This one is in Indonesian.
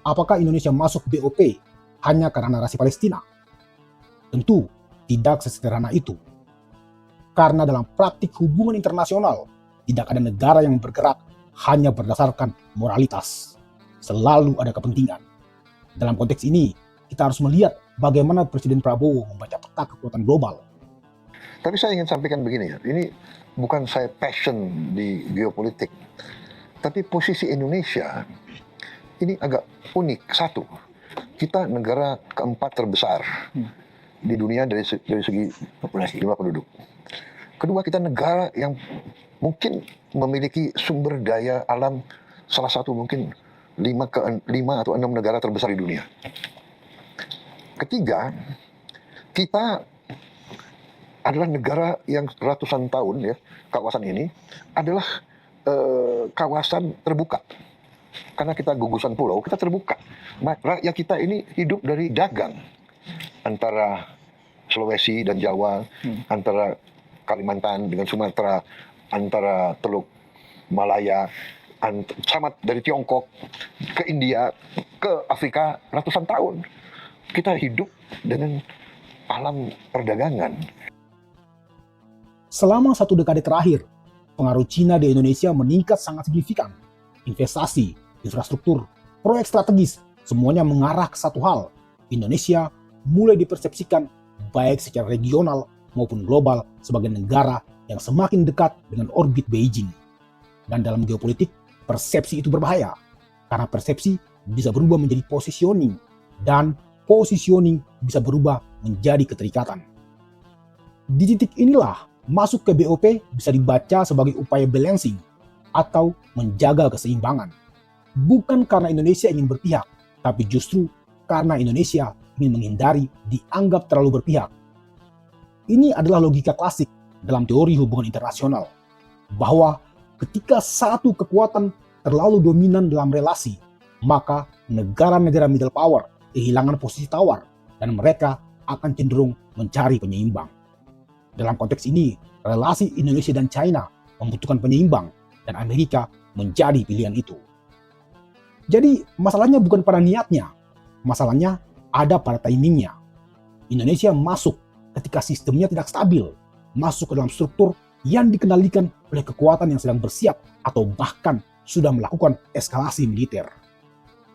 apakah Indonesia masuk BOP hanya karena narasi Palestina? Tentu tidak sesederhana itu. Karena dalam praktik hubungan internasional, tidak ada negara yang bergerak hanya berdasarkan moralitas. Selalu ada kepentingan. Dalam konteks ini, kita harus melihat bagaimana Presiden Prabowo membaca peta kekuatan global. Tapi saya ingin sampaikan begini ya, ini bukan saya passion di geopolitik, tapi posisi Indonesia ini agak unik. Satu, kita negara keempat terbesar di dunia dari segi populasi, jumlah penduduk. Kedua, kita negara yang mungkin memiliki sumber daya alam salah satu mungkin 5 atau 6 negara terbesar di dunia. Ketiga, kita adalah negara yang ratusan tahun ya, kawasan ini adalah kawasan terbuka. Karena kita gugusan pulau, kita terbuka. Rakyat kita ini hidup dari dagang antara Sulawesi dan Jawa, antara Kalimantan dengan Sumatera, antara Teluk Malaya, sama dari Tiongkok ke India, ke Afrika ratusan tahun. Kita hidup dengan alam perdagangan. Selama 1 dekade terakhir, pengaruh Cina di Indonesia meningkat sangat signifikan. Investasi, infrastruktur, proyek strategis, semuanya mengarah ke satu hal. Indonesia mulai dipersepsikan baik secara regional maupun global sebagai negara yang semakin dekat dengan orbit Beijing. Dan dalam geopolitik, persepsi itu berbahaya. Karena persepsi bisa berubah menjadi positioning. Dan positioning bisa berubah menjadi keterikatan. Di titik inilah, masuk ke BOP bisa dibaca sebagai upaya balancing atau menjaga keseimbangan. Bukan karena Indonesia ingin berpihak, tapi justru karena Indonesia ingin menghindari dianggap terlalu berpihak. Ini adalah logika klasik dalam teori hubungan internasional, bahwa ketika satu kekuatan terlalu dominan dalam relasi, maka negara-negara middle power kehilangan posisi tawar dan mereka akan cenderung mencari penyeimbang. Dalam konteks ini, relasi Indonesia dan China membutuhkan penyeimbang dan Amerika menjadi pilihan itu. Jadi masalahnya bukan pada niatnya, masalahnya ada pada timingnya. Indonesia masuk ketika sistemnya tidak stabil, masuk ke dalam struktur yang dikendalikan oleh kekuatan yang sedang bersiap atau bahkan sudah melakukan eskalasi militer.